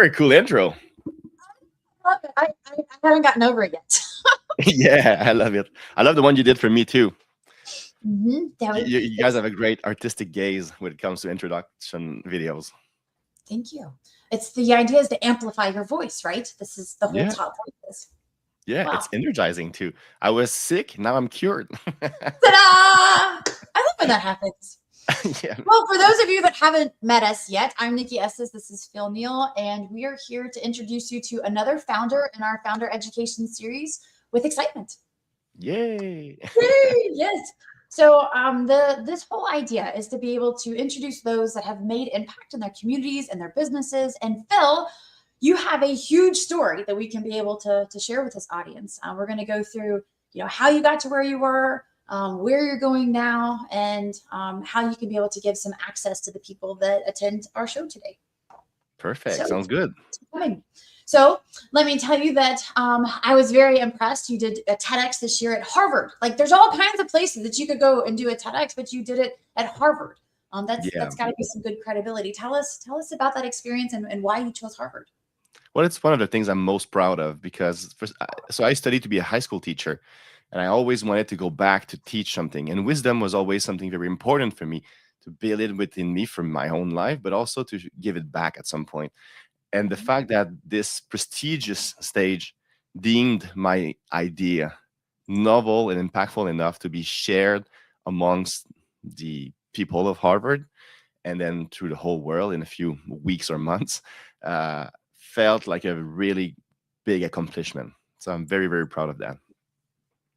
Very cool intro. Love it. I haven't gotten over it yet. Yeah, I love it. I love the one you did for me too. That was, You guys have a great artistic gaze when it comes to introduction videos. thank you. It's the idea is to amplify your voice, right? This is the whole Yeah, top point of this. yeah, Wow. it's energizing too. I was sick, now I'm cured. Ta-da! I love when that happens. Yeah, Well, for those of you that haven't met us yet, I'm Nikki Estes. This is Phil Neal, and we are here to introduce you to another founder in our founder education series with excitement. yay. Yay! Yes. So this whole idea is to be able to introduce those that have made impact in their communities and their businesses. And Phil, you have a huge story that we can be able to share with this audience. We're going to go through, how you got to where you were, where you're going now, and how you can be able to give some access to the people that attend our show today. Perfect. Sounds good. So let me tell you that I was very impressed. You did a TEDx this year at Harvard. Like, there's all kinds of places that you could go and do a TEDx, but you did it at Harvard. Yeah. That's got to be some good credibility. Tell us about that experience and why you chose Harvard. Well, it's one of the things I'm most proud of because so I studied to be a high school teacher, and I always wanted to go back to teach something. And wisdom was always something very important for me to build it within me from my own life, but also to give it back at some point. And the fact that this prestigious stage deemed my idea novel and impactful enough to be shared amongst the people of Harvard and then through the whole world in a few weeks or months felt like a really big accomplishment. So I'm very, very proud of that.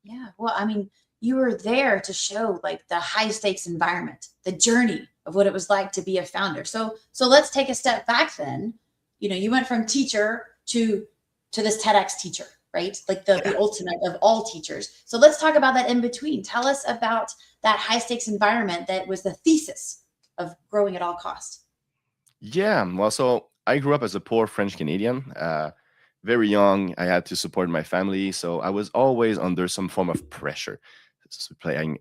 Yeah. Well, I mean, you were there to show like the high stakes environment, the journey of what it was like to be a founder. So let's take a step back then. You went from teacher to this TEDx teacher, right? Like the ultimate of all teachers. So let's talk about that in between. Tell us about that high stakes environment that was the thesis of growing at all costs. Yeah, well, so I grew up as a poor French Canadian. Very young, I had to support my family, so I was always under some form of pressure. So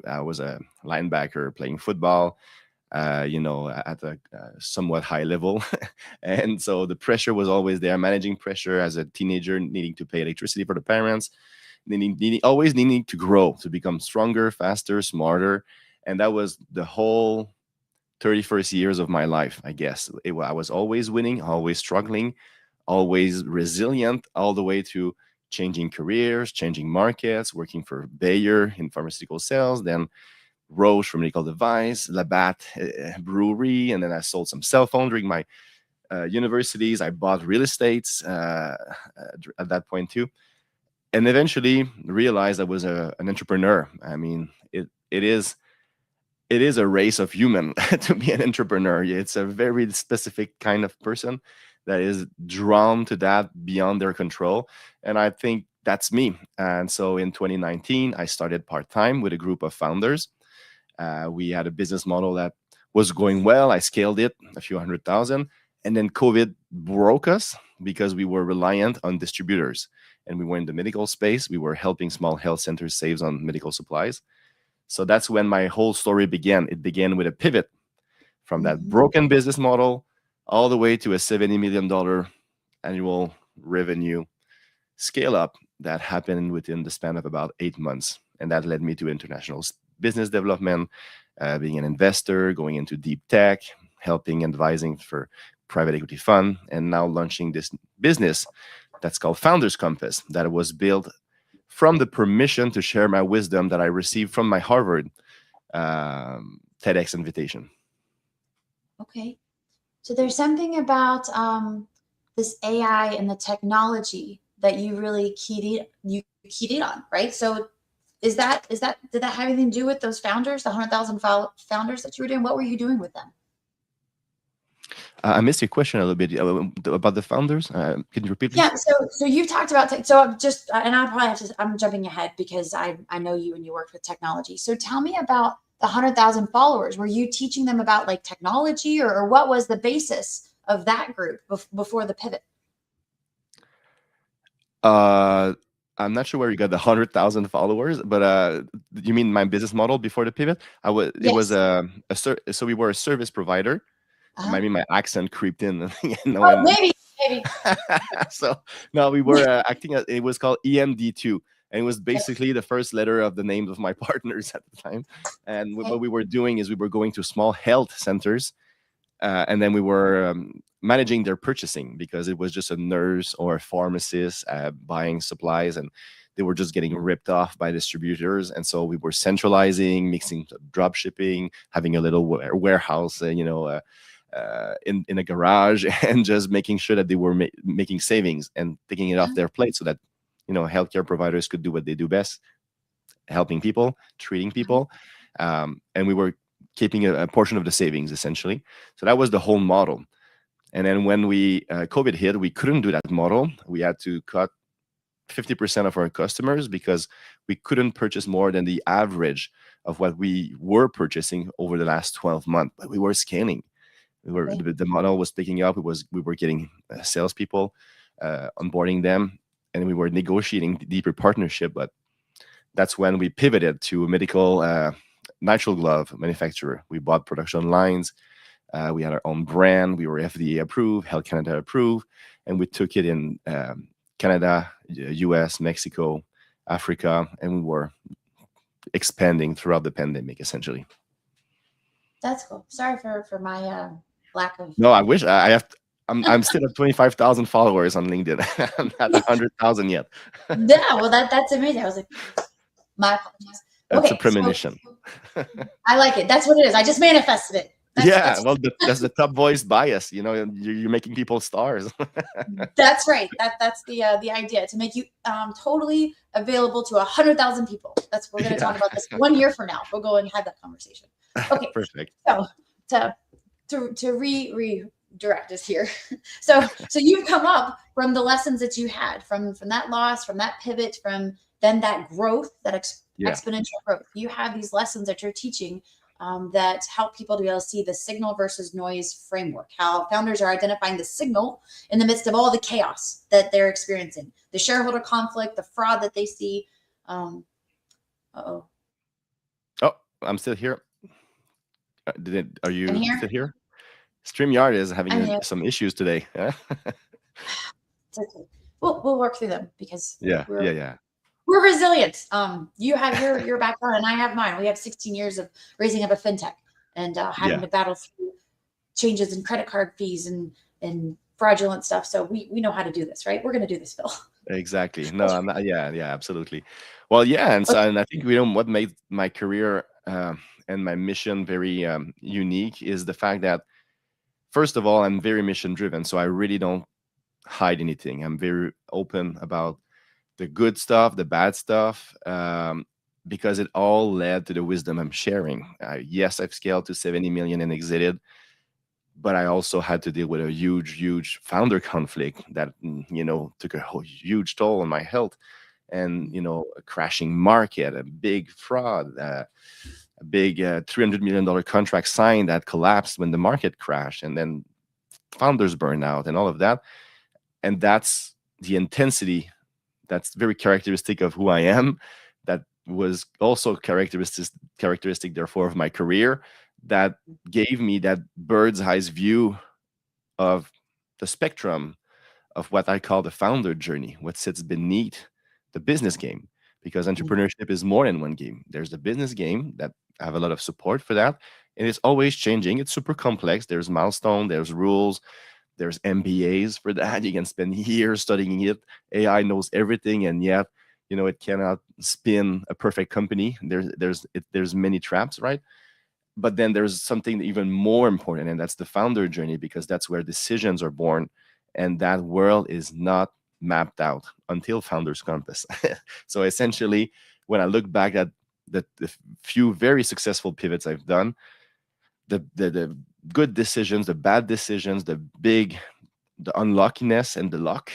I was a linebacker playing football, at a somewhat high level. And so the pressure was always there, managing pressure as a teenager, needing to pay electricity for the parents, always needing to grow, to become stronger, faster, smarter. And that was the whole 31st years of my life, I guess. I was always winning, always struggling, always resilient, all the way to changing careers, changing markets, working for Bayer in pharmaceutical sales, then Roche for medical device, Labatt brewery, and then I sold some cell phone during my universities. I bought real estates at that point too, and eventually realized I was an entrepreneur. I mean, it is a race of human to be an entrepreneur. It's a very specific kind of person that is drawn to that beyond their control, and I think that's me. And so in 2019, I started part-time with a group of founders. We had a business model that was going well. I scaled it a few 100,000. And then COVID broke us because we were reliant on distributors. And we were in the medical space. We were helping small health centers save on medical supplies. So that's when my whole story began. It began with a pivot from that broken business model all the way to a $70 million annual revenue scale up that happened within the span of about 8 months. And that led me to international business development, being an investor, going into deep tech, helping advising for private equity fund, and now launching this business that's called Founders Compass, that was built from the permission to share my wisdom that I received from my Harvard TEDx invitation. Okay. So there's something about this AI and the technology that you really keyed in on, right? So did that have anything to do with those founders, the 100,000 founders that you were doing? What were you doing with them? I missed your question a little bit about the founders. Can you repeat, please? Yeah. So you talked about so I'm just, and I probably have to. I'm jumping ahead because I know you and you worked with technology. So tell me about the 100,000 followers. Were you teaching them about like technology, or what was the basis of that group before the pivot? I'm not sure where you got the 100,000 followers, but you mean my business model before the pivot? Yes. It was so we were a service provider. Maybe my accent creeped in. Maybe Maybe. So no, we were acting at, it was called EMD2, and it was basically the first letter of the names of my partners at the time. And Okay. what we were doing is we were going to small health centers, and then we were managing their purchasing, because it was just a nurse or a pharmacist buying supplies, and they were just getting ripped off by distributors. And so we were centralizing, mixing drop shipping, having a little warehouse, in a garage, and just making sure that they were making savings and taking it off Uh-huh. their plate, so that healthcare providers could do what they do best: helping people, treating people, and we were keeping a portion of the savings, essentially. So that was the whole model. And then when we COVID hit, we couldn't do that model. We had to cut 50% of our customers, because we couldn't purchase more than the average of what we were purchasing over the last 12 months. But we were scaling. Okay. The model was picking up. We were getting salespeople, onboarding them, and we were negotiating deeper partnership. But that's when we pivoted to a medical nitrile glove manufacturer. We bought production lines. We had our own brand. We were FDA approved, Health Canada approved, and we took it in Canada, US, Mexico, Africa, and we were expanding throughout the pandemic, essentially. That's cool. Sorry for my lack of. No, I wish I have. I'm still at 25,000 followers on LinkedIn. I'm not 100,000 yet. Yeah, well, that's amazing. I was like, my apologies. That's a Okay, so premonition. I like it. That's what it is. I just manifested it. Yeah, well, that's the top voice bias. You're making people stars. That's right. That's the idea, to make you totally available to 100,000 people. We're going to talk about this 1 year from now. We'll go and have that conversation. Okay. Perfect. So to redirect us here. So you've come up from the lessons that you had from that loss, from that pivot, from then that growth, that exponential growth. You have these lessons that you're teaching that help people to be able to see the signal versus noise framework, how founders are identifying the signal in the midst of all the chaos that they're experiencing, the shareholder conflict, the fraud that they see. Oh, I'm still here. Are you here? still here? StreamYard is having here. some issues today. It's okay. We'll work through them, because Yeah. we're resilient. You have your background and I have mine. We have 16 years of raising up a fintech and having to battle through changes in credit card fees and fraudulent stuff. So we know how to do this, right? We're going to do this, Phil. Exactly. No, I'm not, yeah, absolutely. Well, yeah, and so and I think what made my career and my mission very unique is the fact that, first of all, I'm very mission driven, so I really don't hide anything. I'm very open about the good stuff, the bad stuff, because it all led to the wisdom I'm sharing. Yes, I've scaled to 70 million and exited, but I also had to deal with a huge founder conflict that took a huge toll on my health, and a crashing market, a big fraud, a big $300 million contract signed that collapsed when the market crashed, and then founders burnout and all of that. And that's the intensity that's very characteristic of who I am. That was also characteristic, therefore, of my career, that gave me that bird's eye view of the spectrum of what I call the founder journey, what sits beneath the business game. Because entrepreneurship is more than one game. There's the business game that I have a lot of support for that, and it's always changing. It's super complex. There's milestone, there's rules, there's MBAs for that. You can spend years studying it. AI knows everything, and yet, it cannot spin a perfect company. There's many traps, right? But then there's something even more important, and that's the founder journey, because that's where decisions are born, and that world is not mapped out until Founders Compass. So essentially, when I look back at the few very successful pivots I've done, the good decisions, the bad decisions, the unluckiness and the luck,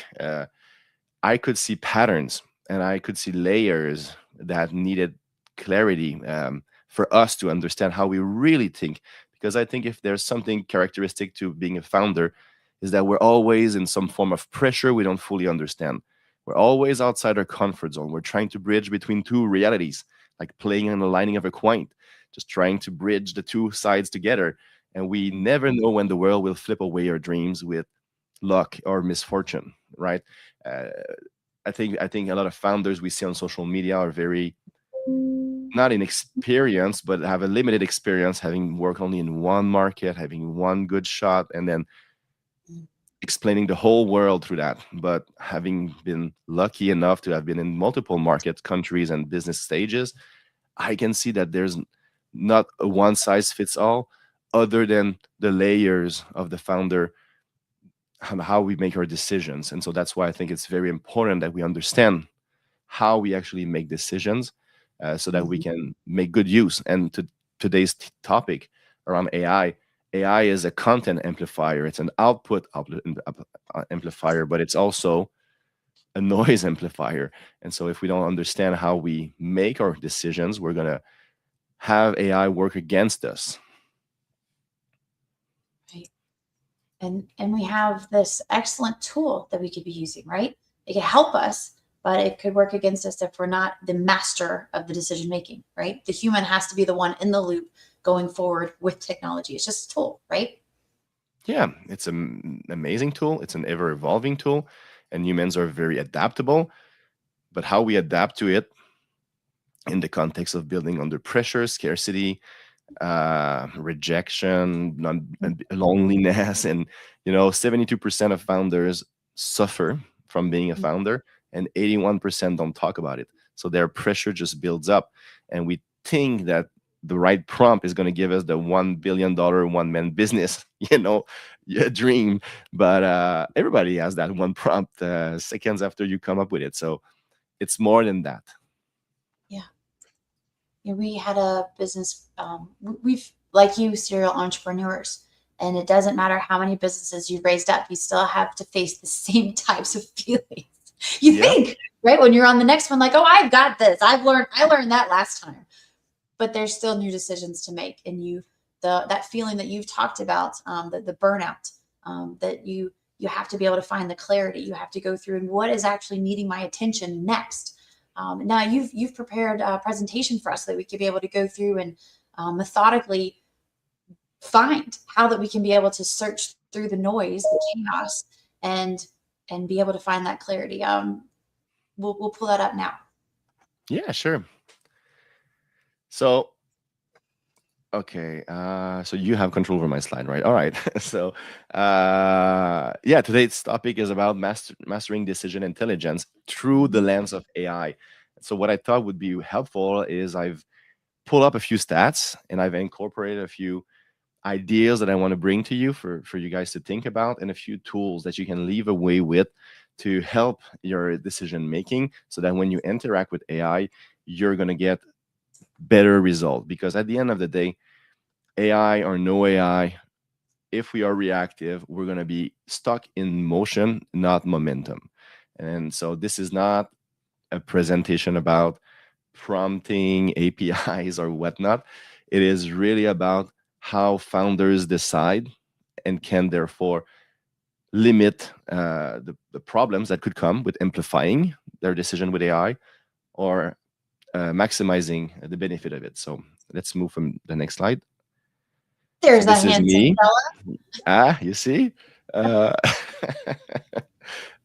I could see patterns and I could see layers that needed clarity for us to understand how we really think. Because I think if there's something characteristic to being a founder, is that we're always in some form of pressure we don't fully understand. We're always outside our comfort zone. We're trying to bridge between two realities, like playing on the lining of a coin, just trying to bridge the two sides together. And we never know when the world will flip away our dreams with luck or misfortune, right? Uh, I think a lot of founders we see on social media are very not inexperienced, but have a limited experience, having worked only in one market, having one good shot, and then explaining the whole world through that. But having been lucky enough to have been in multiple market countries and business stages, I can see that there's not a one size fits all, other than the layers of the founder and how we make our decisions. And so that's why I think it's very important that we understand how we actually make decisions, so that we Mhm. can make good use. And to today's topic around AI, AI is a content amplifier. It's an amplifier, but it's also a noise amplifier. And so if we don't understand how we make our decisions, we're going to have AI work against us. Right. And we have this excellent tool that we could be using, right? It can help us, but it could work against us if we're not the master of the decision making, right? The human has to be the one in the loop going forward with technology. It's just a tool, right? Yeah, it's an amazing tool. It's an ever evolving tool, and humans are very adaptable. But how we adapt to it in the context of building under pressure, scarcity, rejection, loneliness, and 72% of founders suffer from being a founder, and 81% don't talk about it. So their pressure just builds up, and we think that the right prompt is going to give us the $1 billion one man business, dream. But everybody has that one prompt seconds after you come up with it. So it's more than that. Yeah. Yeah, we had a business. We've, like you, serial entrepreneurs, and it doesn't matter how many businesses you've raised up, you still have to face the same types of feelings. You Yeah. think, right, when you're on the next one, like, oh, I've got this. I learned that last time. But there's still new decisions to make, and that feeling that you've talked about, the burnout, that you have to be able to find the clarity. You have to go through and what is actually needing my attention next. Now you've prepared a presentation for us that we could be able to go through and methodically find how that we can be able to search through the noise, the chaos, and be able to find that clarity. We'll pull that up now. Yeah, sure. So, okay, so you have control over my slide, right? All right. So, yeah, today's topic is about mastering decision intelligence through the Mhm. lens of AI. So, what I thought would be helpful is I've pulled up a few stats and I've incorporated a few ideas that I want to bring to you for you guys to think about, and a few tools that you can leave away with to help your decision making, so that when you interact with AI, you're going to get better result. Because at the end of the day, AI or no AI, if we are reactive, we're going to be stuck in motion, not momentum. And so this is not a presentation about prompting APIs or whatnot. It is really about how founders decide and can therefore limit the problems that could come with amplifying their decision with AI, or maximizing the benefit of it. So let's move from the next slide. So There's that this is handsome me. fella. You see? Uh,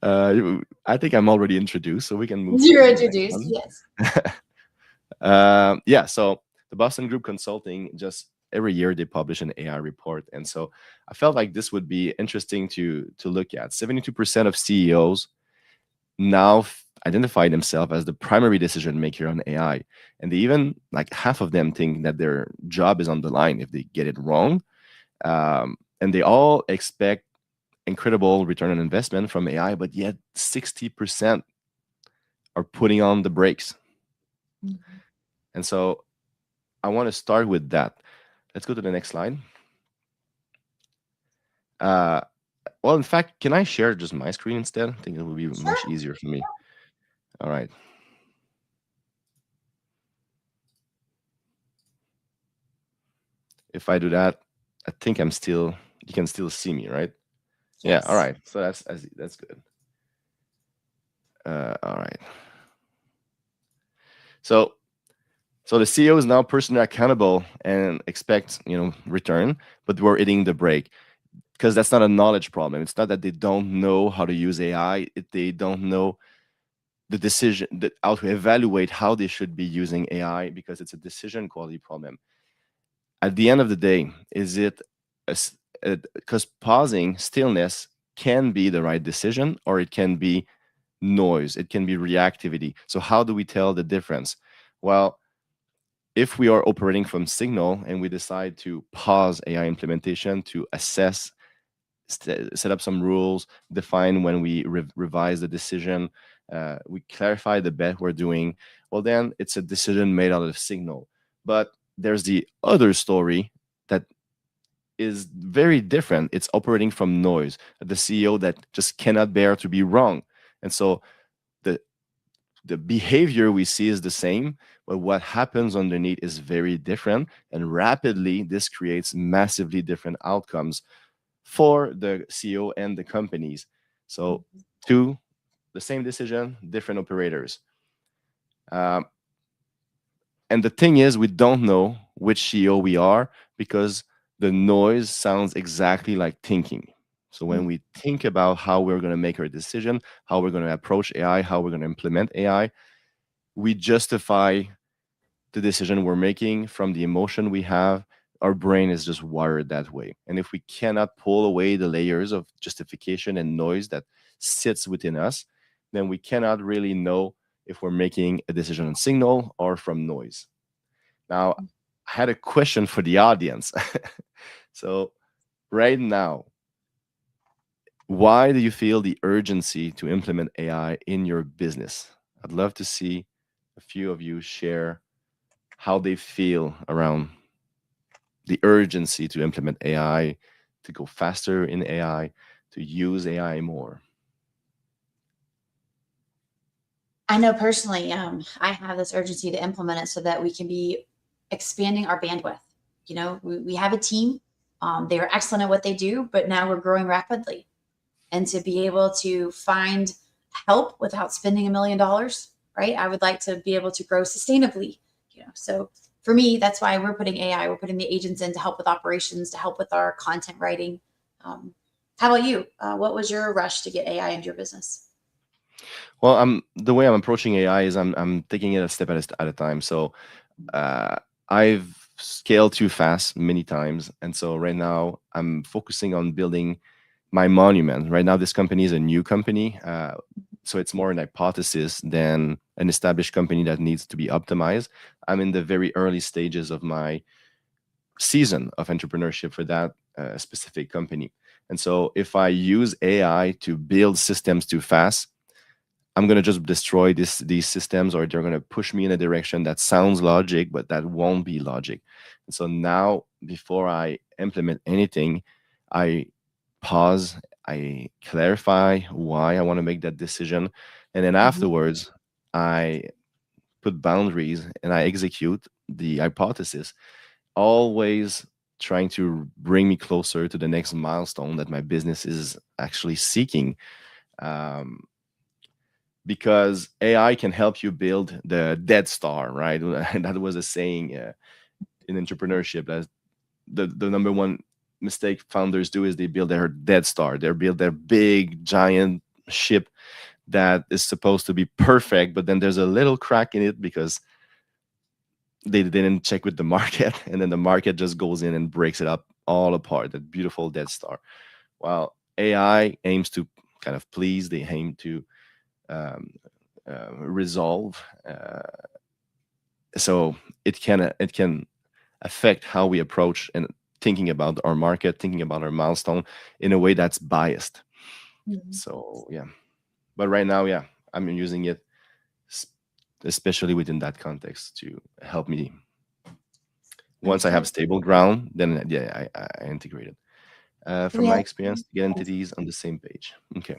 I think I'm already introduced, so we can move You're to the next introduced, one. yes. Yeah, so the Boston Group Consulting, just every year they publish an AI report, and so I felt like this would be interesting to look at. 72% of CEOs now identify themselves as the primary decision maker on AI, and they even like half of them think that their job is on the line if they get it wrong. And they all expect incredible return on investment from AI, but yet 60% are putting on the brakes. Mhm. And so I want to start with that. Let's go to the next slide. Uh, well, in fact, can I share just my screen instead? I think it would be Sure. much easier for me. All right. If I do that, I think you can still see me, right? Yeah. All Yes. right. So that's good. All right. So So the CEO is now personally accountable and expects, return, but we're hitting the brake. because that's not a knowledge problem. It's not that they don't know how to use AI. They don't know the decision that how to evaluate how they should be using AI, because it's a decision quality problem. At the end of the day, is it because pausing stillness can be the right decision, or it can be noise, it can be reactivity. So how do we tell the difference? Well, if we are operating from signal and we decide to pause AI implementation to assess, set up some rules, define when we revise the decision, we clarify the bet we're doing, well, then it's a decision made out of signal. But there's the other story that is very different. It's operating from noise, the CEO that just cannot bear to be wrong. And so the the behavior we see is the same, but what happens underneath is very different. And rapidly, this creates massively different outcomes for the CEO and the companies. So, two, the same decision, different operators. Um, and the thing is, we don't know which CEO we are because the noise sounds exactly like thinking. So when we think about how we're going to make our decision, how we're going to approach AI, how we're going to implement AI, we justify the decision we're making from the emotion we have. Our brain is just wired that way. And if we cannot pull away the layers of justification and noise that sits within us, then we cannot really know if we're making a decision on signal or from noise. Now, I had a question for the audience. So, right now, why do you feel the urgency to implement AI in your business? I'd love to see a few of you share how they feel around the urgency to implement AI, to go faster in AI, to use AI more. I know personally, I have this urgency to implement it so that we can be expanding our bandwidth. You know, we have a team. They are excellent at what they do, but now we're growing rapidly. And to be able to find help without spending $1 million, right? I would like to be able to grow sustainably. You know, so for me, that's why we're putting AI. We're putting the agents in to help with operations, to help with our content writing. How about you? What was your rush to get AI into your business? Well, the way I'm approaching AI is I'm taking it a step at a time. So I've scaled too fast many times, and so right now I'm focusing on building my monument. Right now, this company is a new company, so it's more an hypothesis than an established company that needs to be optimized. I'm in the very early stages of my season of entrepreneurship for that specific company, and so if I use AI to build systems too fast, I'm going to just destroy these systems, or they're going to push me in a direction that sounds logic, but that won't be logic. And so now, before I implement anything, I pause, I clarify why I want to make that decision. And then Mhm. afterwards, I put boundaries and I execute the hypothesis, always trying to bring me closer to the next milestone that my business is actually seeking. Um, because AI can help you build the Dead Star, right? That was a saying in entrepreneurship that the number one mistake founders do is they build their Dead Star. They build their big giant ship that is supposed to be perfect, but then there's a little crack in it because they didn't check with the market, and then the market just goes in and breaks it up all apart. That beautiful Dead Star. While AI aims to kind of please, they aim to um, resolve. So it can affect how we approach and thinking about our market, thinking about our milestone in a way that's biased. Mhm. So yeah, but right now, yeah, I'm using it, especially within that context, to help me. Once I have Understood. stable ground, then yeah, I integrate it. Do From we my have? experience, to get entities on the same page. Okay,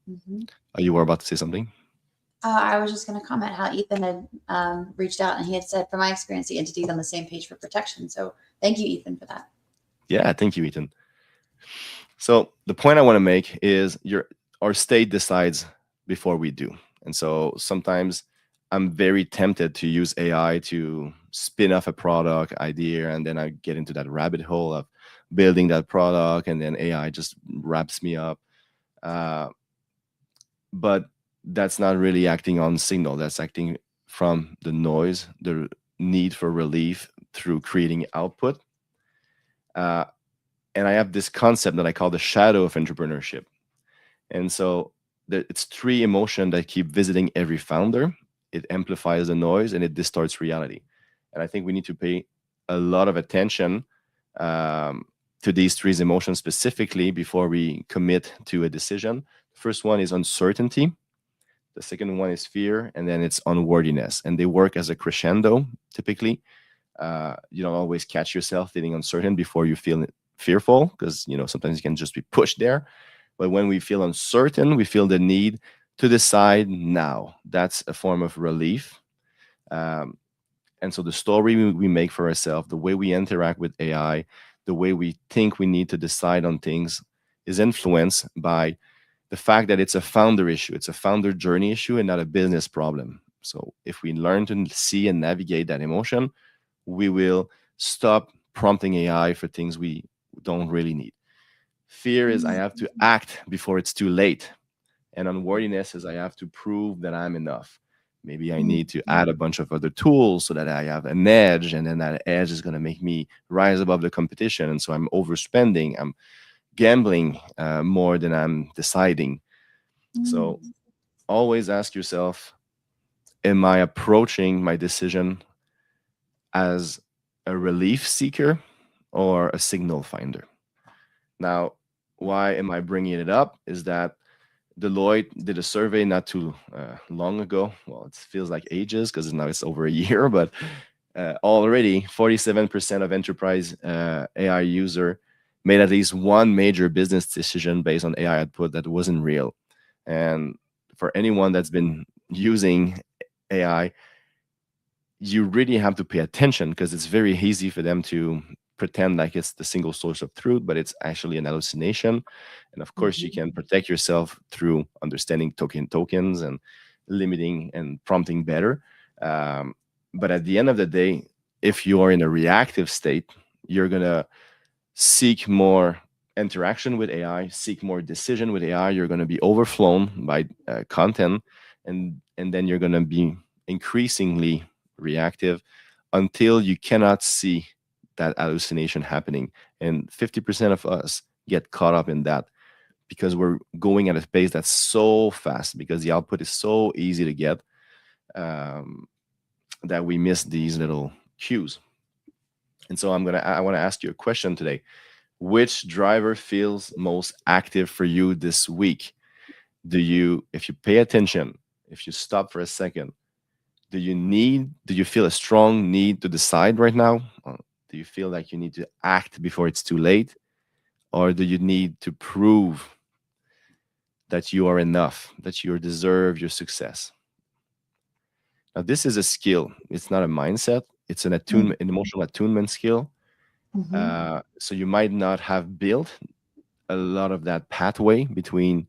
Mhm. you were about to say something. I was just going to comment how Ethan had reached out and he had said, from my experience, the entities on the same page for protection. So thank you, Ethan, for that. Yeah, thank you, Ethan. So the point I want to make is our state decides before we do. And so sometimes I'm very tempted to use AI to spin off a product idea, and then I get into that rabbit hole of building that product, and then AI just wraps me up. Uh, but that's not really acting on signal. That's acting from the noise, the need for relief through creating output. Uh, and I have this concept that I call the shadow of entrepreneurship. And so it's three emotions that keep visiting every founder. It amplifies the noise and it distorts reality. And I think we need to pay a lot of attention um, to these three emotions specifically before we commit to a decision. The first one is uncertainty. The second one is fear, and then it's unworthiness. And they work as a crescendo typically. You don't always catch yourself feeling uncertain before you feel fearful, because sometimes you can just be pushed there. But when we feel uncertain, we feel the need to decide now. That's a form of relief. Um, and so the story we make for ourselves, the way we interact with AI, the way we think we need to decide on things is influenced by the fact that it's a founder issue. It's a founder journey issue and not a business problem. So if we learn to see and navigate that emotion, we will stop prompting AI for things we don't really need. Fear is I have to act before it's too late. And unworthiness is I have to prove that I'm enough. Maybe I need to add a bunch of other tools so that I have an edge, and then that edge is going to make me rise above the competition. And so I'm overspending, I'm gambling more than I'm deciding. So always ask yourself, am I approaching my decision as a relief seeker or a signal finder? Now, why am I bringing it up is that Deloitte did a survey not too long ago. Well, it feels like ages because now it's over a year, but already 47% of enterprise AI user made at least one major business decision based on AI output that wasn't real. And for anyone that's been using AI, you really have to pay attention because it's very easy for them to pretend like it's the single source of truth, but it's actually an hallucination. And of course, you can protect yourself through understanding tokens and limiting and prompting better. But at the end of the day, if you are in a reactive state, you're going to seek more interaction with AI, seek more decision with AI. You're going to be overflown by content, and then you're going to be increasingly reactive until you cannot see that hallucination happening. And 50% of us get caught up in that because we're going at a pace that's so fast, because the output is so easy to get, that we miss these little cues. And so I want to ask you a question today. Which driver feels most active for you this week? If you pay attention, if you stop for a second, do you feel a strong need to decide right now? Do you feel like you need to act before it's too late? Or do you need to prove that you are enough, that you deserve your success? Now, this is a skill. It's not a mindset. It's an emotional attunement skill. So you might not have built a lot of that pathway between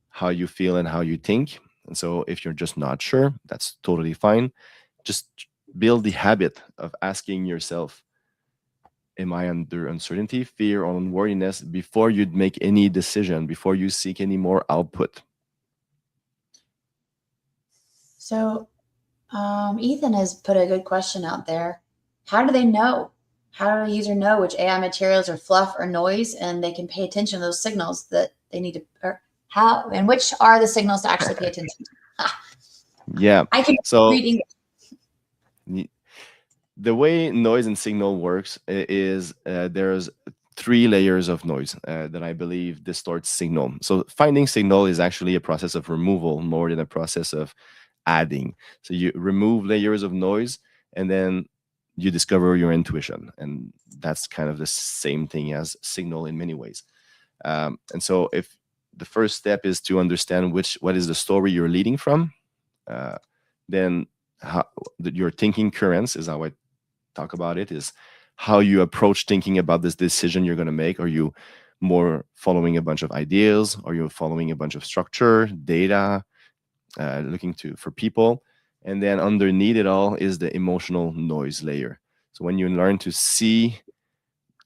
how you feel and how you think. And so if you're just not sure, that's totally fine. Just build the habit of asking yourself, am I under uncertainty, fear, or unworthiness before you'd make any decision, before you seek any more output? So, Ethan has put a good question out there. How do they know? How do a user know which AI materials are fluff or noise, and they can pay attention to those signals that they need to, or how, and which are the signals to actually pay attention to? Yeah. I can So read English. the way noise and signal works is there's three layers of noise that I believe distorts signal. So finding signal is actually a process of removal more than a process of adding. So you remove layers of noise and then you discover your intuition. And that's kind of the same thing as signal in many ways. And so if the first step is to understand what is the story you're leading from, then your thinking currents is how I talk about it, is how you approach thinking about this decision you're going to make. Are you more following a bunch of ideas? Are you following a bunch of structure, data, looking for people? And then underneath it all is the emotional noise layer. So when you learn to see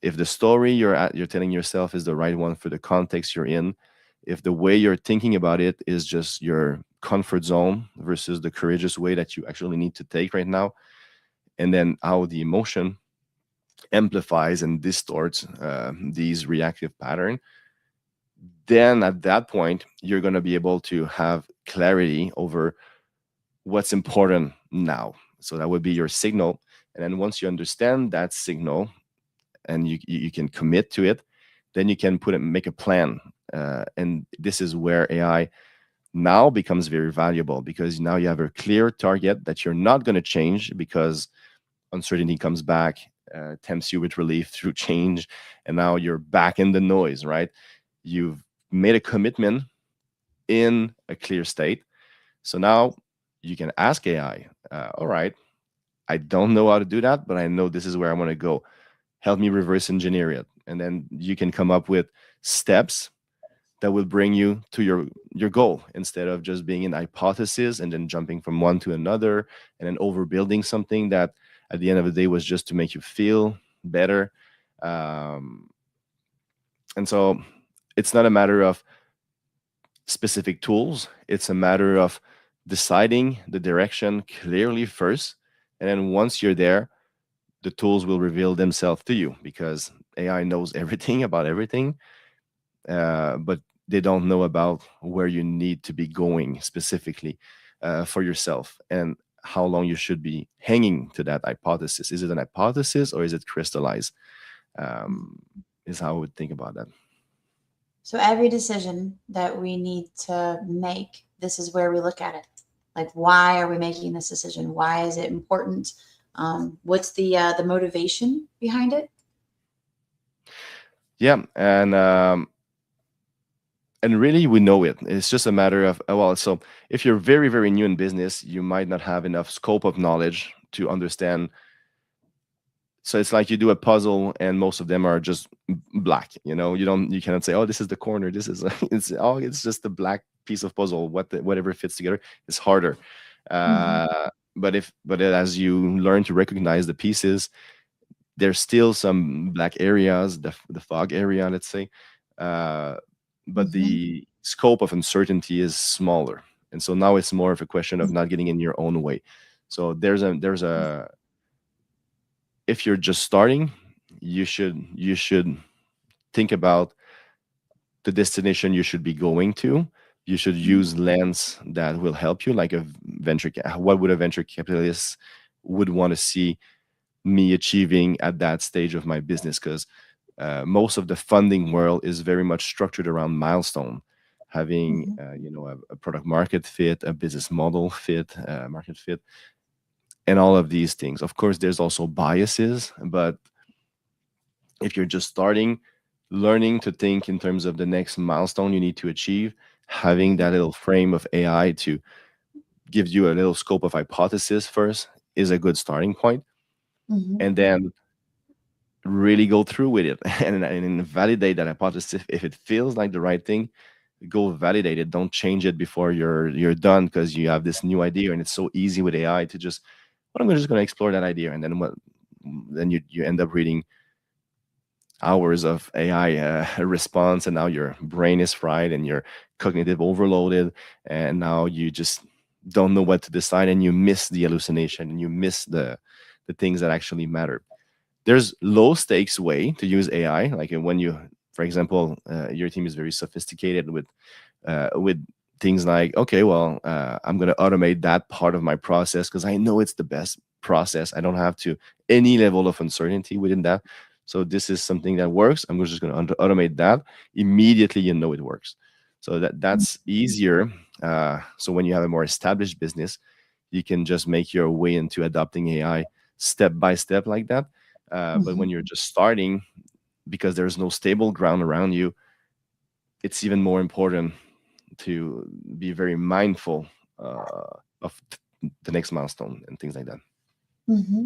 If the story you're telling yourself is the right one for the context you're in, if the way you're thinking about it is just your comfort zone versus the courageous way that you actually need to take right now, and then how the emotion amplifies and distorts these reactive pattern, then at that point you're going to be able to have clarity over what's important now. So that would be your signal. And then once you understand that signal and you can commit to it, then you can make a plan. And this is where AI now becomes very valuable, because now you have a clear target that you're not going to change because uncertainty comes back, tempts you with relief through change, and now you're back in the noise, right? You've made a commitment in a clear state. So now you can ask AI, all right, I don't know how to do that, but I know this is where I want to go. Help me reverse engineer it. And then you can come up with steps that will bring you to your goal, instead of just being an hypothesis and then jumping from one to another and then overbuilding something that at the end of the day was just to make you feel better. Um, and so it's not a matter of specific tools, it's a matter of deciding the direction clearly first. And then once you're there, the tools will reveal themselves to you, because AI knows everything about everything, but they don't know about where you need to be going specifically for yourself, and how long you should be hanging to that hypothesis. Is it an hypothesis or is it crystallized? Um, is how I would think about that. So every decision that we need to make, this is where we look at it. Like, why are we making this decision? Why is it important? What's the motivation behind it? Yeah, and really we know it. It's just a matter of well, so if you're very very new in business, you might not have enough scope of knowledge to understand. So it's like you do a puzzle and most of them are just black. You cannot say, oh, this is the corner, this is it's just a black piece of puzzle. Whatever fits together is harder. Mm-hmm. But as you learn to recognize the pieces, there's still some black areas, the fog area, let's say, uh, but Mm-hmm. the scope of uncertainty is smaller, and so now it's more of a question of not getting in your own way. So there's a if you're just starting, you should think about the destination you should be going to. You should use lens that will help you, like what would a venture capitalist would want to see me achieving at that stage of my business, because most of the funding world is very much structured around milestone, having Mm-hmm. a product market fit, a business model fit, market fit, and all of these things. Of course there's also biases, but if you're just starting, learning to think in terms of the next milestone you need to achieve, having that little frame of AI to give you a little scope of hypothesis first is a good starting point. Mm-hmm. And then really go through with it and validate that hypothesis. If it feels like the right thing, go validate it. Don't change it before you're done, because you have this new idea and it's so easy with AI to just, well, I'm just going to explore that idea, and then then you end up reading hours of AI response, and now your brain is fried and you're cognitive overloaded, and now you just don't know what to decide, and you miss the hallucination and you miss the things that actually matter. There's low stakes way to use AI, like when you, for example, your team is very sophisticated with things like, okay, well, I'm going to automate that part of my process because I know it's the best process. I don't have to any level of uncertainty within that. So this is something that works. I'm just going to automate that immediately. You know it works. So that's easier. So when you have a more established business, you can just make your way into adopting AI step by step like that. But Mm-hmm. when you're just starting, because there's no stable ground around you, it's even more important to be very mindful of the next milestone and things like that. Mm-hmm.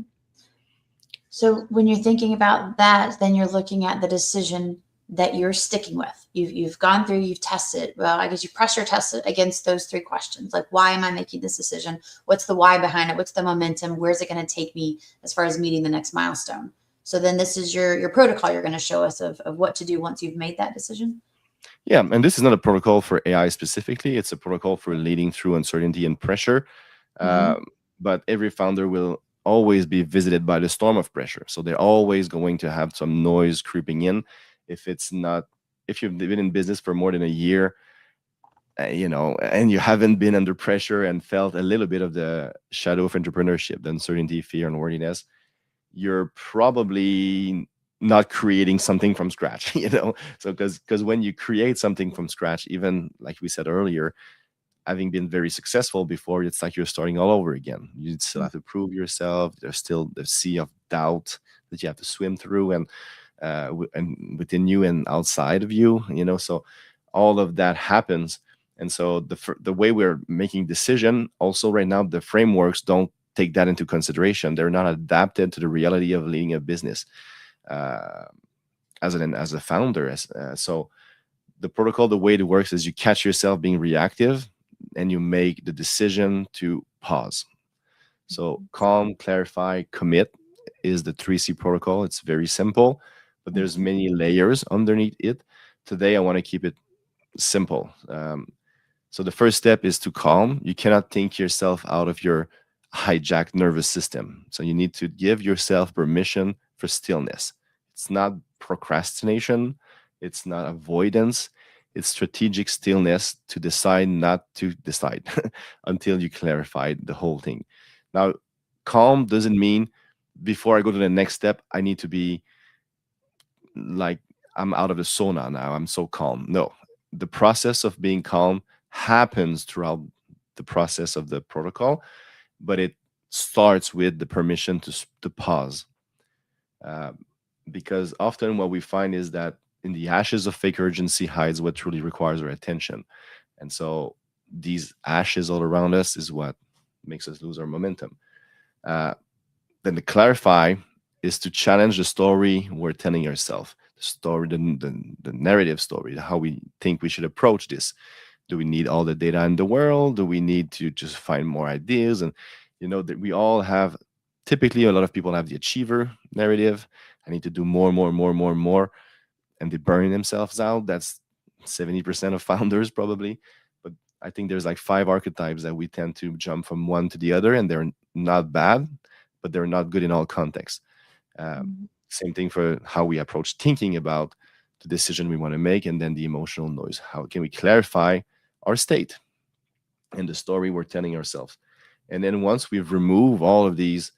So when you're thinking about that, then you're looking at the decision that you're sticking with. You've gone through, you've tested. Well, I guess you pressure test it against those three questions. Like, why am I making this decision? What's the why behind it? What's the momentum? Where's it going to take me as far as meeting the next milestone? So then this is your protocol you're going to show us of what to do once you've made that decision. Yeah, and this is not a protocol for AI specifically. It's a protocol for leading through uncertainty and pressure. Mm-hmm. Um, but every founder will always be visited by the storm of pressure. So they're always going to have some noise creeping in. If it's not, if you've been in business for more than a year, and you haven't been under pressure and felt a little bit of the shadow of entrepreneurship, the uncertainty, fear, and worthiness, you're probably not creating something from scratch. So because when you create something from scratch, even like we said earlier, having been very successful before, it's like you're starting all over again. You still have to prove yourself. There's still the sea of doubt that you have to swim through, and within you and outside of you. So all of that happens. And so the way we're making decision also right now, the frameworks don't take that into consideration. They're not adapted to the reality of leading a business uh, as a founder. So the protocol, the way it works is you catch yourself being reactive and you make the decision to pause. So calm, clarify, commit is the 3C protocol. It's very simple, but there's Mm-hmm. many layers underneath it. Today, I want to keep it simple. So the first step is to calm. You cannot think yourself out of your hijacked nervous system. So you need to give yourself permission for stillness. It's not procrastination, it's not avoidance, it's strategic stillness to decide not to decide until you clarify the whole thing. Now, calm doesn't mean before I go to the next step, I need to be like I'm out of the sauna now. I'm so calm. No, the process of being calm happens throughout the process of the protocol, but it starts with the permission to pause. Uh, because often what we find is that in the ashes of fake urgency hides what truly requires our attention. And so these ashes all around us is what makes us lose our momentum. Uh, then to clarify is to challenge the story we're telling ourselves, the story, the narrative story, how we think we should approach this. Do we need all the data in the world? Do we need to just find more ideas? And that we all have, typically a lot of people have the achiever narrative. I need to do more, more, more, more, more, and they burn themselves out. That's 70% of founders probably. But I think there's like 5 archetypes that we tend to jump from one to the other, and they're not bad, but they're not good in all contexts. Um, Mm-hmm. Same thing for how we approach thinking about the decision we want to make, and then the emotional noise. How can we clarify our state and the story we're telling ourselves? And then once we've removed all of these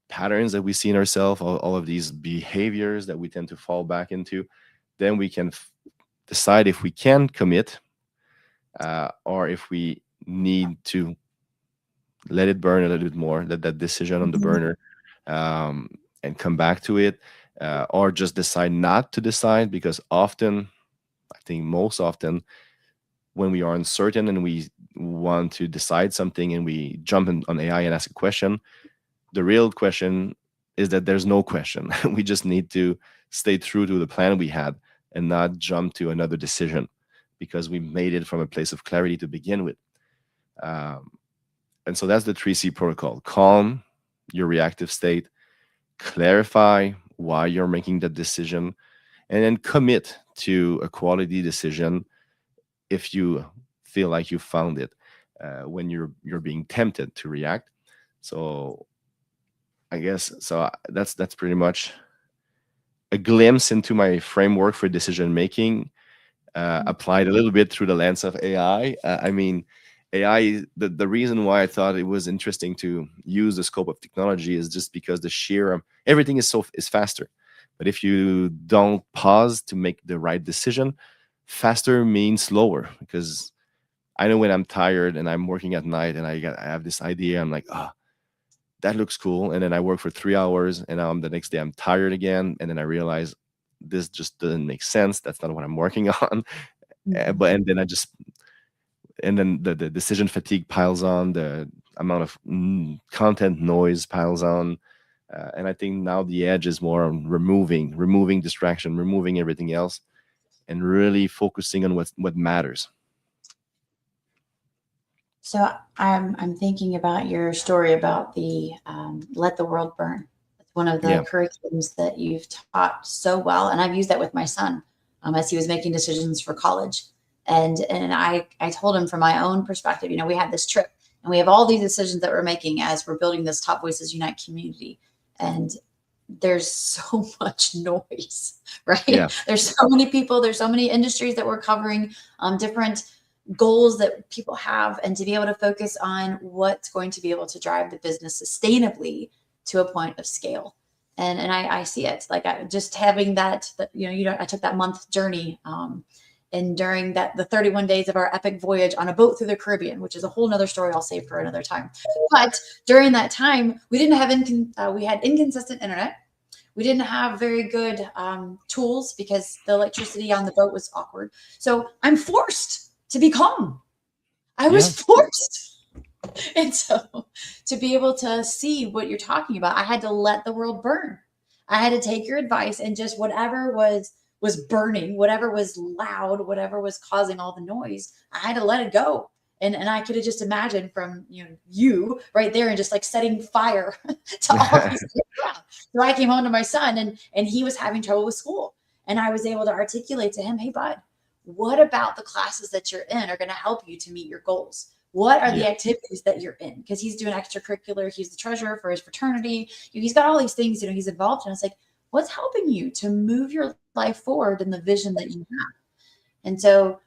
patterns that we see in ourselves, all of these behaviors that we tend to fall back into, then we can decide if we can commit, or if we need to let it burn a little bit more, let that decision on the Mm-hmm. burner, um, and come back to it, or just decide not to decide. Because often, I think most often, when we are uncertain and we want to decide something and we jump on AI and ask a question, the real question is that there's no question. We just need to stay true to the plan we had and not jump to another decision because we made it from a place of clarity to begin with. Um, and so that's the 3C protocol: calm your reactive state, clarify why you're making that decision, and then commit to a quality decision if you feel like you found it, when you're being tempted to react. So I guess so. That's pretty much a glimpse into my framework for decision making, applied a little bit through the lens of AI. I mean, AI. The reason why I thought it was interesting to use the scope of technology is just because the sheer everything is faster. But if you don't pause to make the right decision, faster means slower. Because I know when I'm tired and I'm working at night and I have this idea, I'm like, oh, that looks cool. And then I work for 3 hours, and the next day I'm tired again. And then I realize this just doesn't make sense. That's not what I'm working on. Mm-hmm. But and then I just and then the decision fatigue piles on, the amount of content noise piles on. And I think now the edge is more on removing distraction, removing everything else, and really focusing on what matters. So I'm thinking about your story about the let the world burn. That's one of Yeah. the curriculums that you've taught so well, and I've used that with my son as he was making decisions for college. And I told him from my own perspective, we had this trip and we have all these decisions that we're making as we're building this Top Voices Unite community. And there's so much noise, right? Yeah. There's so many people, there's so many industries that we're covering, different goals that people have, and to be able to focus on what's going to be able to drive the business sustainably to a point of scale. And I see it like just having I took that month journey. And during the 31 days of our epic voyage on a boat through the Caribbean, which is a whole nother story I'll save for another time. But during that time, we didn't have we had inconsistent internet. We didn't have very good tools because the electricity on the boat was awkward. So I'm forced to be calm. I Yeah. was forced. And so to be able to see what you're talking about, I had to let the world burn. I had to take your advice and just whatever was burning, whatever was loud, whatever was causing all the noise, I had to let it go. And I could have just imagined from you right there and just like setting fire to all these things around. So I came home to my son and he was having trouble with school. And I was able to articulate to him, hey, bud, what about the classes that you're in are going to help you to meet your goals? What are Yeah. the activities that you're in? Because he's doing extracurricular. He's the treasurer for his fraternity. He's got all these things, he's involved in. It's like, what's helping you to move your life forward in the vision that you have? And so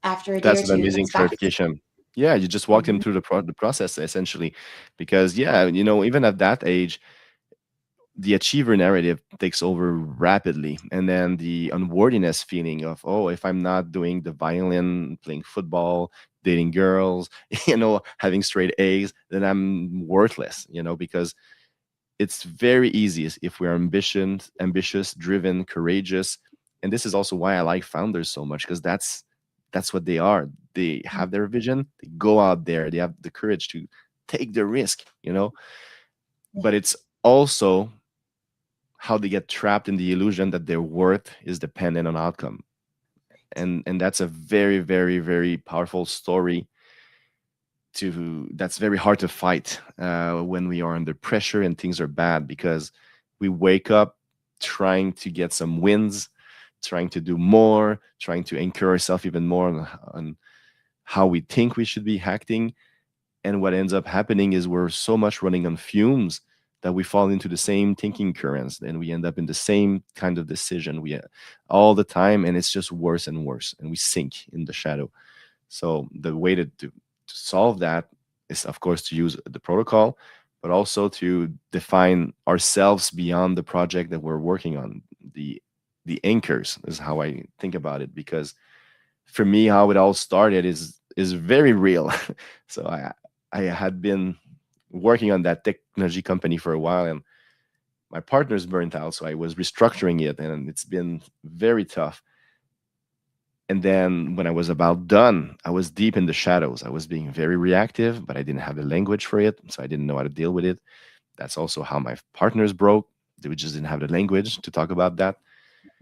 after a day That's or an two, he amazing comes back. clarification. Yeah, you just walked him Mhm. through the process essentially, because yeah, even at that age, the achiever narrative takes over rapidly, and then the unworthiness feeling of, oh, if I'm not doing the violin, playing football, dating girls, having straight A's, then I'm worthless. Because it's very easy if we're ambitious, driven, courageous. And this is also why I like founders so much, because that's what they are. They have their vision, they go out there, they have the courage to take the risk. Yeah. But it's also how they get trapped in the illusion that their worth is dependent on outcome. And that's a very, very, very powerful story that's very hard to fight when we are under pressure and things are bad, because we wake up trying to get some wins, trying to do more, trying to anchor ourselves even more on how we think we should be acting. And what ends up happening is we're so much running on fumes that we fall into the same thinking currents, and we end up in the same kind of decision all the time, and it's just worse and worse, and we sink in the shadow. So the way to solve that is, of course, to use the protocol, but also to define ourselves beyond the project that we're working on. The anchors is how I think about it, because for me, how it all started is very real. So I had been working on that technology company for a while, and my partner's burnt out, so I was restructuring it, and it's been very tough. And then when I was about done, I was deep in the shadows. I was being very reactive, but I didn't have the language for it, so I didn't know how to deal with it. That's also how my partners broke. They just didn't have the language to talk about that.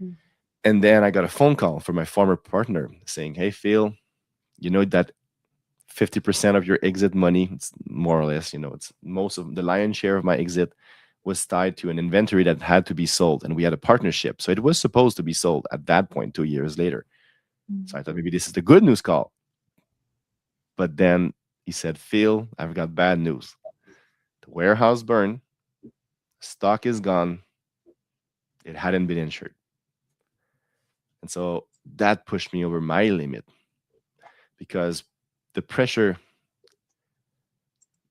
Mhm. And then I got a phone call from my former partner saying, "Hey, Phil, you know that 50% of your exit money, it's more or less, it's most of the lion's share of my exit was tied to an inventory that had to be sold. And we had a partnership. So it was supposed to be sold at that point 2 years later. So I thought maybe this is the good news call." But then he said, "Phil, I've got bad news. The warehouse burned, stock is gone, it hadn't been insured." And so that pushed me over my limit, because the pressure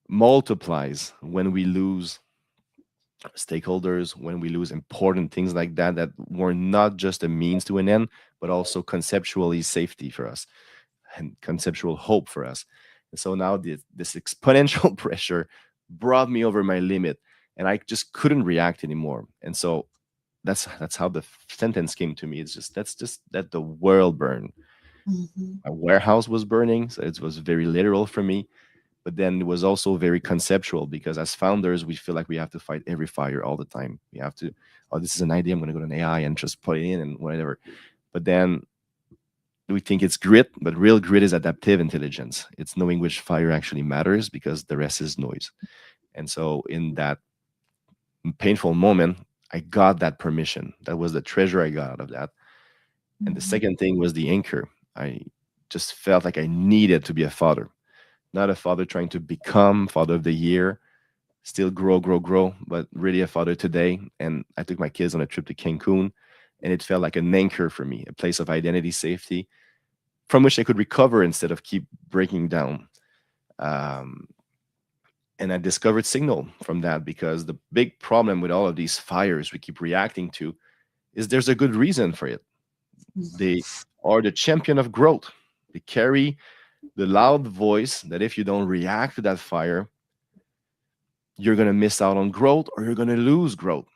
multiplies when we lose stakeholders, when we lose important things like that were not just a means to an end, but also conceptually safety for us and conceptual hope for us. And so now this exponential pressure brought me over my limit, and I just couldn't react anymore. And so that's how the sentence came to me. It's just that's just that the world burned. Mhm. My warehouse was burning, so it was very literal for me. But then it was also very conceptual, because as founders, we feel like we have to fight every fire all the time. We have to, oh, this is an idea, I'm going to go to an AI and just put it in and whatever. But then we think it's grit, but real grit is adaptive intelligence. It's knowing which fire actually matters, because the rest is noise. And so in that painful moment, I got that permission. That was the treasure I got out of that. And the Mhm. second thing was the anchor. I just felt like I needed to be a father, not a father trying to become father of the year, still grow, grow, grow, but really a father today. And I took my kids on a trip to Cancun, and it felt like an anchor for me, a place of identity, safety, from which I could recover instead of keep breaking down. Um, and I discovered signal from that, because the big problem with all of these fires we keep reacting to is there's a good reason for it. They are the champion of growth. They carry the loud voice that if you don't react to that fire, you're going to miss out on growth or you're going to lose growth.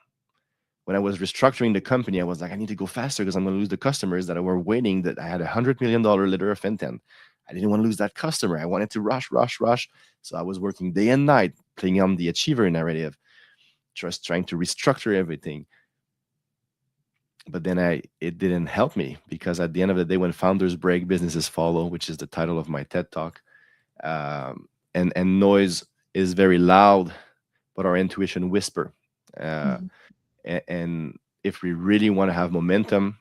When I was restructuring the company, I was like, I need to go faster because I'm going to lose the customers that were waiting. That I had $100 million liter of Fenton. I didn't want to lose that customer. I wanted to rush, rush, rush. So I was working day and night, playing on the achiever narrative, just trying to restructure everything. But then it didn't help me, because at the end of the day, when founders break, businesses follow, which is the title of my TED talk. And noise is very loud, but our intuition whisper. Uh, Mhm. and if we really want to have momentum,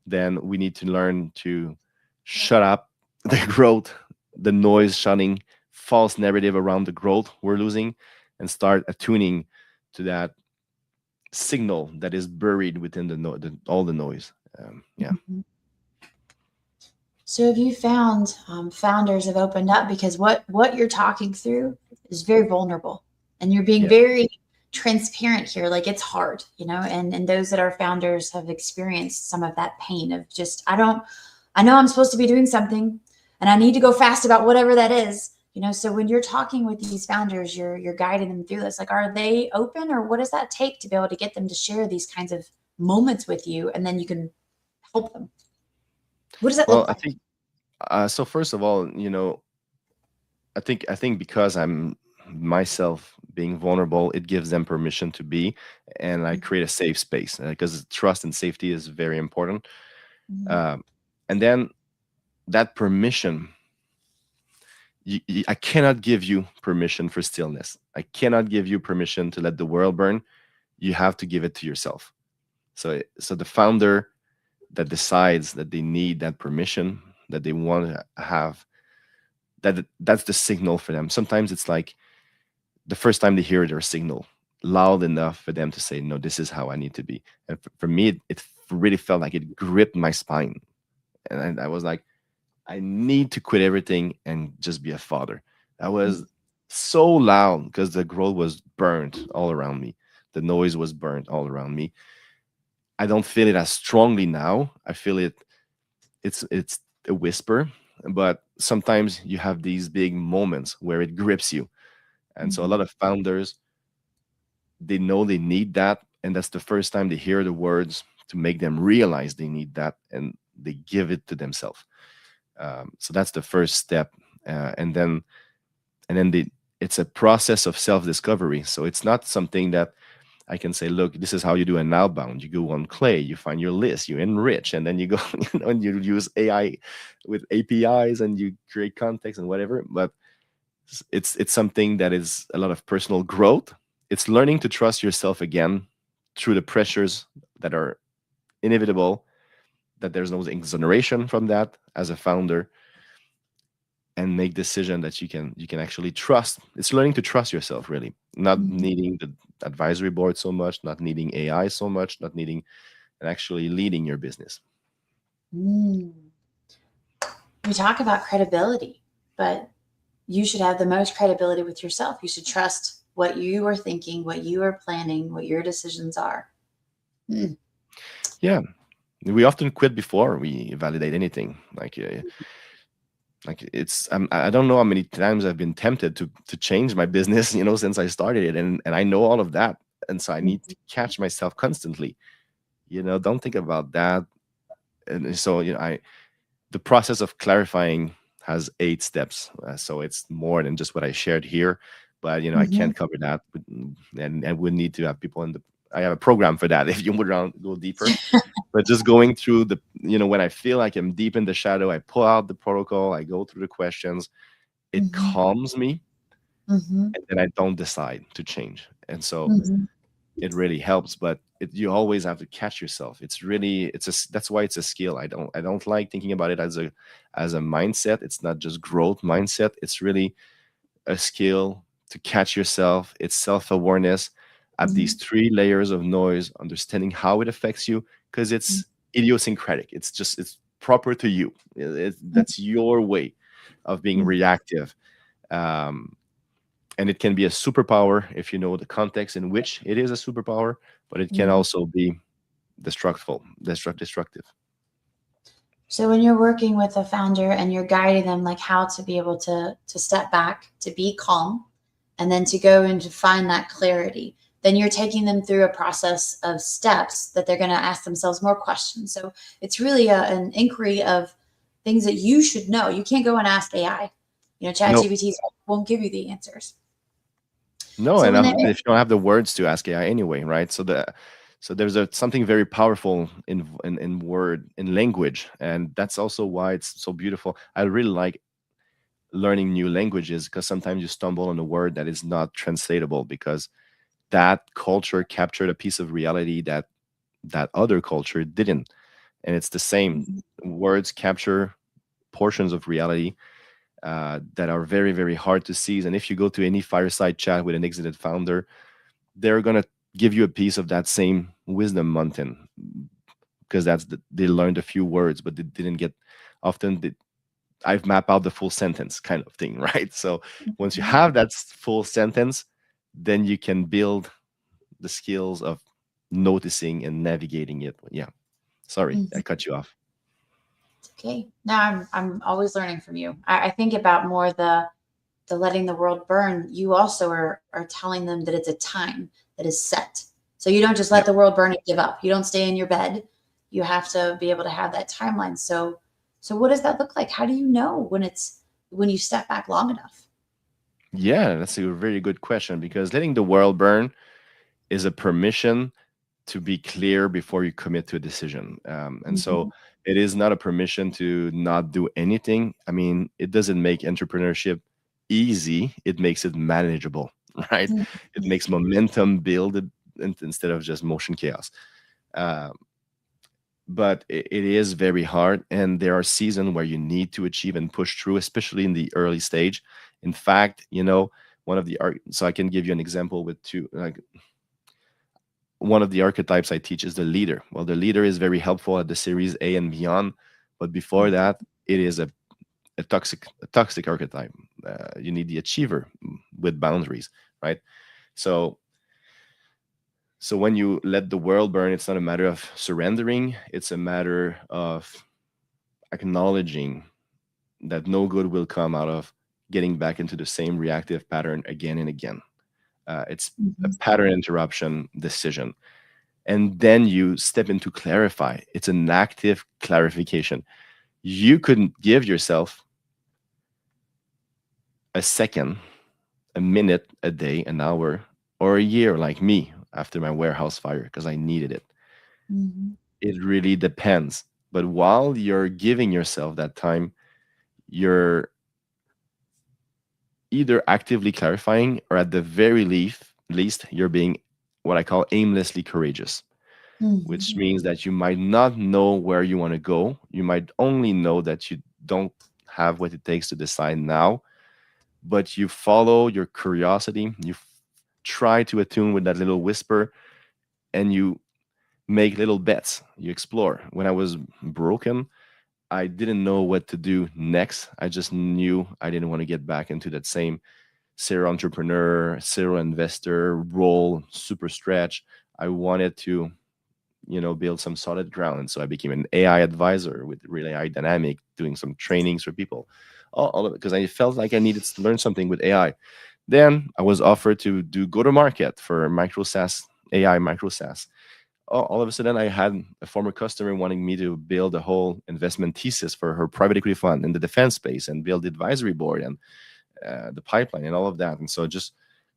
then we need to learn to shut up the growth, the noise, shunning false narrative around the growth we're losing, and start attuning to that signal that is buried within all the noise. Yeah. Mhm. So have you found founders have opened up because what you're talking through is very vulnerable, and you're being Yeah. very transparent here. Like it's hard, and those that are founders have experienced some of that pain of just I know I'm supposed to be doing something, and I need to go fast about whatever that is. So when you're talking with these founders, you're guiding them through this. Like, are they open, or what does that take to be able to get them to share these kinds of moments with you, and then you can help them? What does that Well, look I like? think so. First of all, I think because I'm myself being vulnerable, it gives them permission to be, and I create a safe space, because trust and safety is very important. Mhm. Um, and then that permission, I cannot give you permission for stillness. I cannot give you permission to let the world burn. You have to give it to yourself. So the founder that decides that they need that permission, that they want to have, that's the signal for them. Sometimes it's like the first time they hear their signal loud enough for them to say, no, this is how I need to be. And for me, it really felt like it gripped my spine. And I was like, I need to quit everything and just be a father. That was so loud because the growth was burnt all around me. The noise was burnt all around me. I don't feel it as strongly now. I feel it, it's a whisper, but sometimes you have these big moments where it grips you. And so a Mhm. lot of founders, they know they need that, and that's the first time they hear the words to make them realize they need that, and they give it to themselves. So that's the first step. And then it's a process of self-discovery. So it's not something that I can say, look, this is how you do an outbound. You go on Clay, you find your list, you enrich, and then you go and you use AI with APIs and you create context and whatever. But it's something that is a lot of personal growth. It's learning to trust yourself again through the pressures that are inevitable, that there's no exoneration from that as a founder, and make decision that you can actually trust. It's learning to trust yourself, really, not Mhm. needing the advisory board so much, not needing AI so much, not needing, and actually leading your business. Mm. We talk about credibility, but you should have the most credibility with yourself. You should trust what you are thinking, what you are planning, what your decisions are. Mm. Yeah, we often quit before we validate anything. Like it's I don't know how many times I've been tempted to change my business, since I started it, and I know all of that, and so I need to catch myself constantly. Don't think about that. And so I the process of clarifying has 8 steps, so it's more than just what I shared here. But I Mhm. can't cover that, and we need to have people in the. I have a program for that if you would go deeper. But just going through when I feel like I'm deep in the shadow, I pull out the protocol, I go through the questions, it Mhm. calms me, Mm-hmm. and then I don't decide to change. And so Mm-hmm. it really helps, but you always have to catch yourself. It's really, that's why it's a skill. I don't like thinking about it as a mindset. It's not just growth mindset. It's really a skill to catch yourself. It's self-awareness at these three layers of noise, understanding how it affects you, because it's idiosyncratic. It's proper to you. That's your way of being Mm-hmm. reactive. Um, and it can be a superpower if you know the context in which it is a superpower, but it can Mm-hmm. also be destructive. So when you're working with a founder and you're guiding them like how to be able to step back, to be calm, and then to go and to find that clarity, then you're taking them through a process of steps that they're going to ask themselves more questions. So it's really an inquiry of things that you should know. You can't go and ask AI. No, ChatGPT won't give you the answers. no, So and when they, if you don't have the words to ask AI anyway, right? So there's something very powerful in word in language, and that's also why it's so beautiful. I really like learning new languages because sometimes you stumble on a word that is not translatable because that culture captured a piece of reality that other culture didn't. And it's the same. Words capture portions of reality that are very, very hard to seize. And if you go to any fireside chat with an exited founder, they're going to give you a piece of that same wisdom mountain because they learned a few words, but they didn't get often. I've mapped out the full sentence kind of thing, right? So once you have that full sentence, then you can build the skills of noticing and navigating it. Yeah. Sorry, I cut you off. okay, now I'm always learning from you. I think about more the letting the world burn. You also are telling them that it's a time that is set. So you don't just Yeah. let the world burn and give up. You don't stay in your bed. You have to be able to have that timeline. So what does that look like? How do you know when you step back long enough? Yeah, that's a very good question because letting the world burn is a permission to be clear before you commit to a decision. And so Mm-hmm. it is not a permission to not do anything. I mean, it doesn't make entrepreneurship easy, it makes it manageable, right? It makes momentum build instead of just motion chaos. Uh, but it is very hard. And there are seasons where you need to achieve and push through, especially in the early stage. In fact, one of the so I can give you an example with two, like one of the archetypes I teach is the leader. Well, the leader is very helpful at the series A and beyond, but before that, it is a toxic archetype. You need the achiever with boundaries, right? So so when you let the world burn, it's not a matter of surrendering; it's a matter of acknowledging that no good will come out of getting back into the same reactive pattern again and again. It's a Mm-hmm. pattern interruption decision, and then you step into clarify. It's an active clarification. You couldn't give yourself a second, a minute, a day, an hour, or a year like me after my warehouse fire because I needed it. Mm-hmm. It really depends. But while you're giving yourself that time, you're either actively clarifying or at the very least you're being what I call aimlessly courageous, which Mm-hmm. means that you might not know where you want to go. You might only know that you don't have what it takes to decide now, but you follow your curiosity. You try to attune with that little whisper and you make little bets. You explore. When I was broken, I didn't know what to do next. I just knew I didn't want to get back into that same serial entrepreneur, serial investor role, super stretch. I wanted to build some solid ground. So I became an AI advisor with Real AI Dynamic, doing some trainings for people, all of it, because I felt like I needed to learn something with AI. Then I was offered to do go to market for micro SaaS, AI micro SaaS. All of a sudden, I had a former customer wanting me to build a whole investment thesis for her private equity fund in the defense space and build the advisory board and the pipeline and all of that. And so just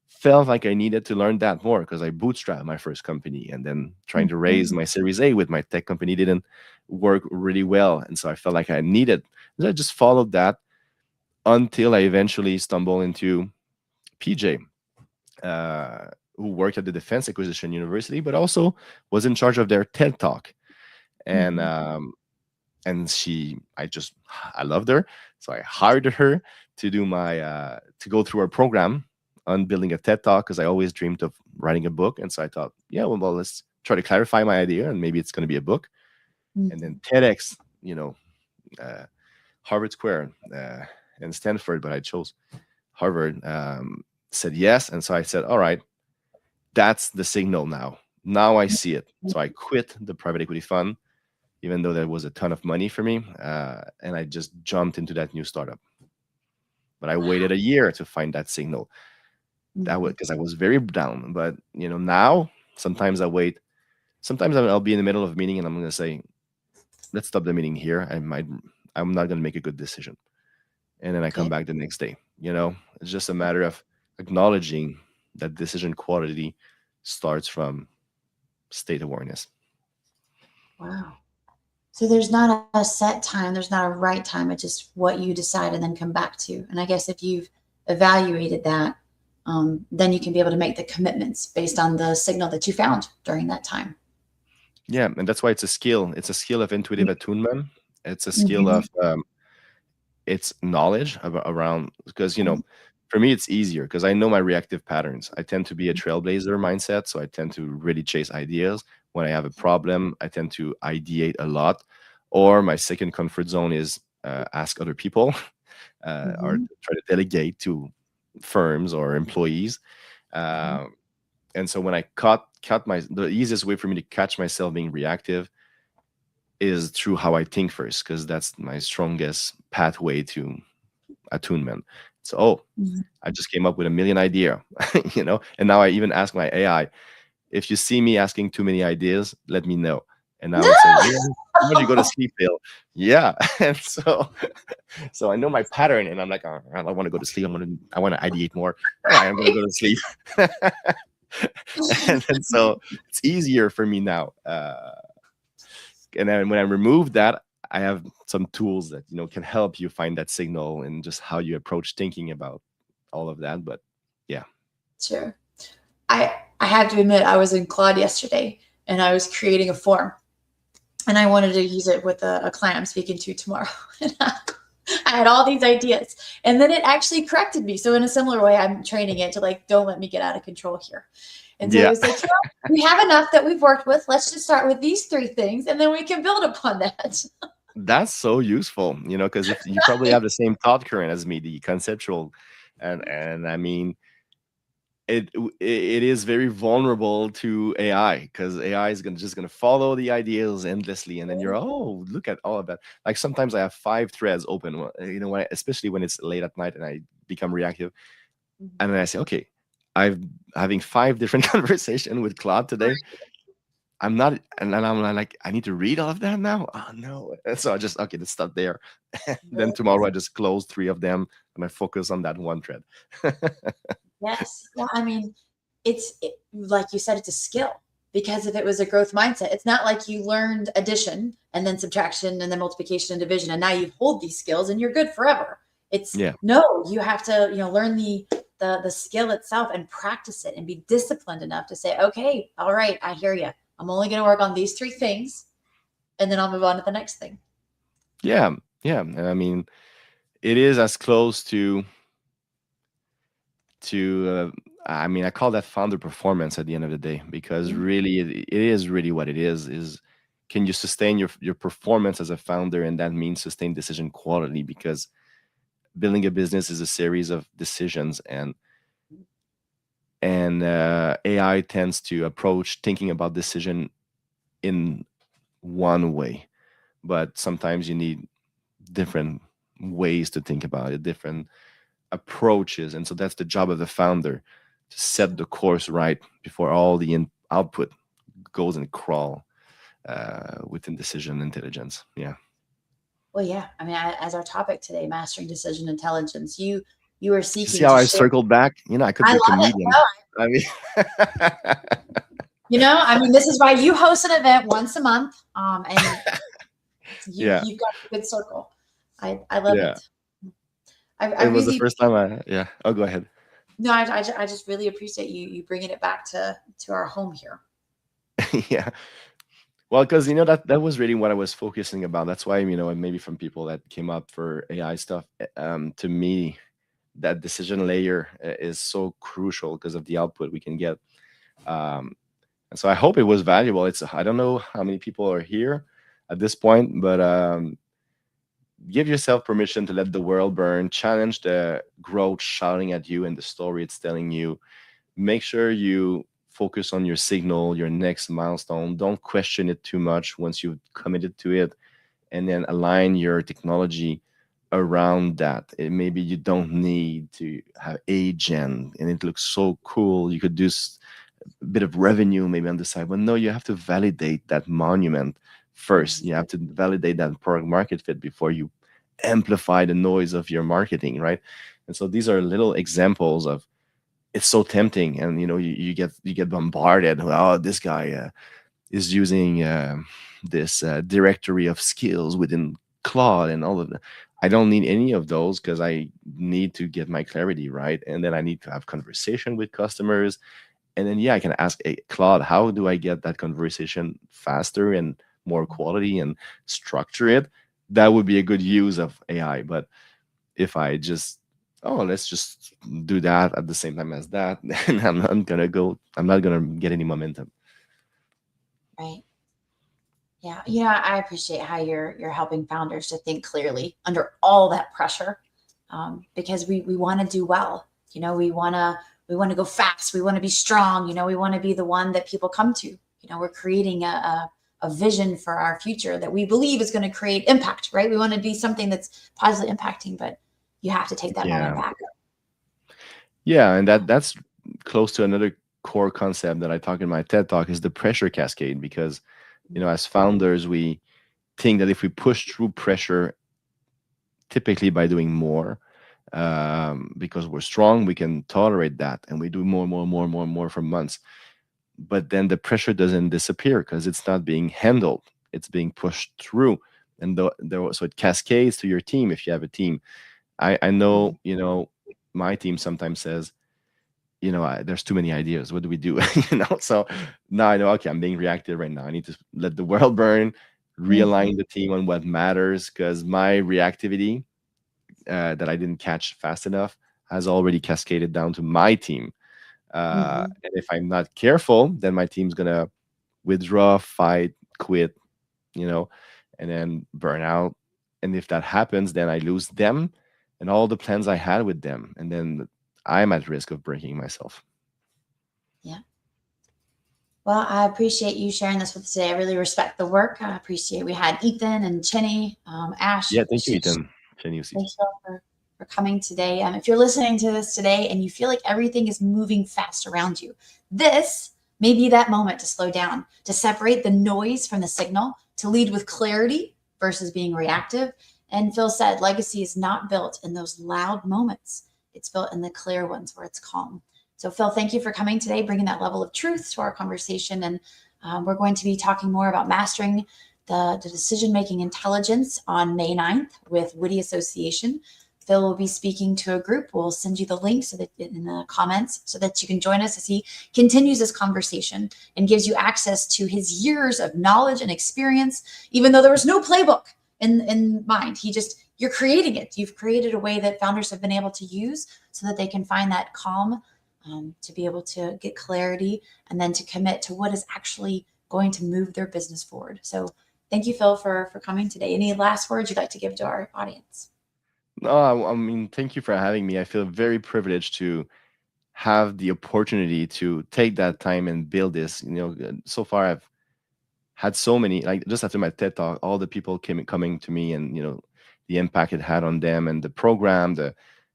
felt like I needed to learn that more because I bootstrapped my first company and then trying to raise my Series A with my tech company didn't work really well. And so I felt like I needed, I just followed that until I eventually stumbled into PJ, uh, who worked at the Defense Acquisition University, but also was in charge of their TED Talk. And Mhm. I loved her, so I hired her to do my to go through our program on building a TED Talk because I always dreamed of writing a book, and so I thought, yeah, well, let's try to clarify my idea, and maybe it's going to be a book. And then Mhm. TEDx, uh, Harvard Square and Stanford, but I chose Harvard. Said yes, and so I said, all right, that's the signal now. Now I see it. So I quit the private equity fund, even though there was a ton of money for me, and I just jumped into that new startup. But I Wow. waited a year to find that signal. That was Mhm. because I was very down. But now sometimes I wait. Sometimes I'll be in the middle of a meeting and I'm going to say, "Let's stop the meeting here." I'm not going to make a good decision, and then I come Okay. back the next day. It's just a matter of acknowledging that decision quality starts from state awareness. Wow. So there's not a set time, there's not a right time. It's just what you decide and then come back to. And I guess if you've evaluated that, then you can be able to make the commitments based on the signal that you found during that time. Yeah, and that's why it's a skill. It's a skill of intuitive attunement. It's a skill Mm-hmm. of it's knowledge around because for me it's easier because I know my reactive patterns. I tend to be a trailblazer mindset, so I tend to really chase ideas. When I have a problem, I tend to ideate a lot. Or my second comfort zone is ask other people or Mm-hmm. try to delegate to firms or employees. Mm-hmm. Um, and so when I cut the easiest way for me to catch myself being reactive is through how I think first, because that's my strongest pathway to attunement. So, Mm-hmm. I just came up with a million idea, and now I even ask my AI, if you see me asking too many ideas, let me know. And now it says, why don't you go to sleep, Bill? Yeah. And so I know my pattern, and I'm like, oh, I want to go to sleep. I want to ideate more. All right, I'm going to go to sleep. And then so it's easier for me now. And then when I remove that, I have some tools that can help you find that signal and just how you approach thinking about all of that. But yeah, Sure. I have to admit, I was in Claude yesterday and I was creating a form and I wanted to use it with a client I'm speaking to tomorrow. And I had all these ideas, and then it actually corrected me. So in a similar way, I'm training it to like, don't let me get out of control here. And so it yeah, was like, we have enough that we've worked with. Let's just start with these three things, and then we can build upon that. that's so useful. Because if you probably have the same thought current as me, the conceptual, and I mean, it is very vulnerable to AI because AI is just gonna follow the ideas endlessly, and then look at all of that. Like sometimes I have 5 threads open, especially when it's late at night and I become reactive, and then I say, okay, I'm having 5 different conversations with Claude today. I'm not, and then I'm like, I need to read all of that now. Oh no! And so I just okay, let's stop there. Then tomorrow I just close 3 of them and I focus on that one thread. Yes. Yeah. I mean, like you said, it's a skill because if it was a growth mindset, it's not like you learned addition and then subtraction and then multiplication and division, and now you hold these skills and you're good forever. It's Yeah, no, you have to, learn the skill itself and practice it and be disciplined enough to say, okay, all right, I hear you. I'm only going to work on these three things, and then I'll move on to the next thing. yeah, yeah. And I mean, it is as close to I mean, I call that founder performance at the end of the day because Mhm. really it is really what it is can you sustain your performance as a founder, and that means sustain decision quality because building a business is a series of decisions, and AI tends to approach thinking about decision in one way, but sometimes you need different ways to think about it, different approaches, and so that's the job of the founder to set the course right before all the output goes and crawl within decision intelligence. Yeah. Well, yeah. I mean, as our topic today, mastering decision intelligence, you are You see seeking how to I share. circled back? I could I be a love it. comedian. I mean, I mean, this is why you host an event once a month, and yeah, you've got a good circle. I love yeah. it. I It was the really first time I, yeah. Oh, go ahead. No, I just really appreciate you bringing it back to our home here. Yeah. Well, because that was really what I was focusing about. That's why, and maybe from people that came up for AI stuff, to me, that decision layer is so crucial because of the output we can get. Um, and so I hope it was valuable. I don't know how many people are here at this point, but give yourself permission to let the world burn. Challenge the growth shouting at you and the story it's telling you. Make sure you focus on your signal, your next milestone. Don't question it too much once you've committed to it, and then align your technology around that. Maybe you don't need to have agent and it looks so cool. You could do a bit of revenue maybe on the side. But no, you have to validate that monument first. Mhm. You have to validate that product market fit before you amplify the noise of your marketing, right? And so these are little examples of, it's so tempting, and you get bombarded. Oh, this guy is using this directory of skills within Claude and all of that. I don't need any of those because I need to get my clarity right, and then I need to have conversation with customers, and then yeah, I can ask Claude, how do I get that conversation faster and more quality and structure it? That would be a good use of AI. But if I just, oh, let's just do that at the same time as that, then I'm not gonna get any momentum. Right. Yeah. I appreciate how you're helping founders to think clearly under all that pressure, because we want to do well. We want to go fast. We want to be strong. We want to be the one that people come to. We're creating a vision for our future that we believe is going to create impact. Right. We want to be something that's positively impacting, but you have to take that moment Yeah. back. Yeah, and that's close to another core concept that I talk in my TED talk, is the pressure cascade. Because as founders, we think that if we push through pressure, typically by doing more, because we're strong, we can tolerate that, and we do more, more, more, more, more for months. But then the pressure doesn't disappear because it's not being handled; it's being pushed through, and so it cascades to your team if you have a team. I Mhm. know, my team sometimes says, there's too many ideas. What do we do? So now I know, okay, I'm being reactive right now. I need to let the world burn, realign Mhm. the team on what matters, because my reactivity that I didn't catch fast enough has already cascaded down to my team. Mhm. And if I'm not careful, then my team's gonna withdraw, fight, quit, you know, and then burn out. And if that happens, then I lose them and all the plans I had with them. And then I'm at risk of breaking myself. Yeah. Well, I appreciate you sharing this with us today. I really respect the work. I appreciate we had Ethan and Chinny, Ash, Yeah, thank you, Ashish. Ethan. Genius. Thanks all for coming today. If you're listening to this today and you feel like everything is moving fast around you, this may be that moment to slow down, to separate the noise from the signal, to lead with clarity versus being reactive. And Phil said, legacy is not built in those loud moments. It's built in the clear ones where it's calm. So, Phil, thank you for coming today, bringing that level of truth to our conversation. And we're going to be talking more about mastering the decision making intelligence on May 9th with Witty Association. Phil will be speaking to a group. We'll send you the link so that in the comments so that you can join us as he continues this conversation and gives you access to his years of knowledge and experience, even though there was no playbook in mind. You're creating it. You've created a way that founders have been able to use so that they can find that calm, to be able to get clarity and then to commit to what is actually going to move their business forward. So thank you, Phil, for coming today. Any last words you'd like to give to our audience? No, I mean, thank you for having me. I feel very privileged to have the opportunity to take that time and build this. So far I've had so many, like just after my TED talk, all the people came coming to me, and the impact it had on them and the program.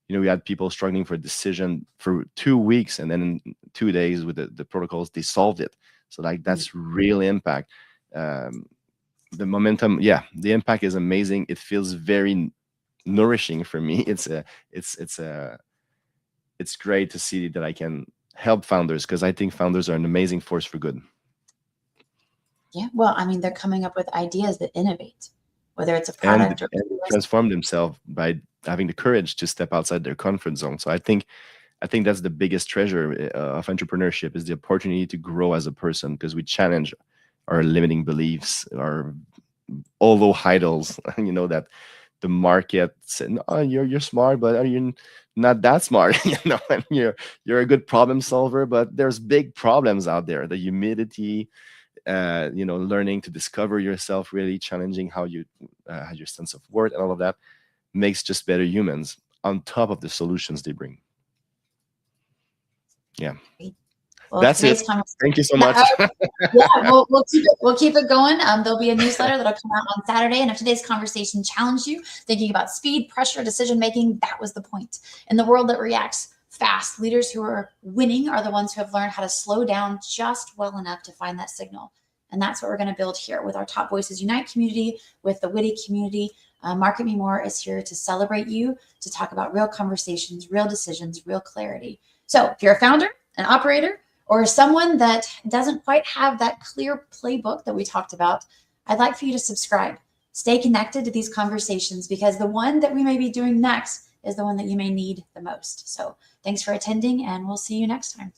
We had people struggling for a decision for 2 weeks, and then in 2 days with the protocols, they solved it. So like Mm. that's real impact. Um, the momentum, yeah, the impact is amazing. It feels very nourishing for me. It's great to see that I can help founders, because I think founders are an amazing force for good. Yeah. Well, I mean, they're coming up with ideas that innovate, whether it's a and product or and transform themselves by having the courage to step outside their comfort zone. So I think I think that's the biggest treasure of entrepreneurship, is the opportunity to grow as a person, because we challenge our limiting beliefs, our all those idols, that the market said, no, you're smart, but are you not that smart? And you're a good problem solver, but there's big problems out there. The humidity, learning to discover yourself, really challenging how you your sense of worth and all of that makes just better humans on top of the solutions they bring. Yeah. Well, That's it. today's conversation. Thank you so much. Yeah, we'll keep it going. There'll be a newsletter that'll come out on Saturday. And if today's conversation challenged you, thinking about speed, pressure, decision making, that was the point. In the world that reacts fast, leaders who are winning are the ones who have learned how to slow down just well enough to find that signal. And that's what we're going to build here with our Top Voices Unite community, with the Witty community. Market Me More is here to celebrate you, to talk about real conversations, real decisions, real clarity. So if you're a founder, an operator, or someone that doesn't quite have that clear playbook that we talked about, I'd like for you to subscribe. Stay connected to these conversations, because the one that we may be doing next is the one that you may need the most. So thanks for attending, and we'll see you next time.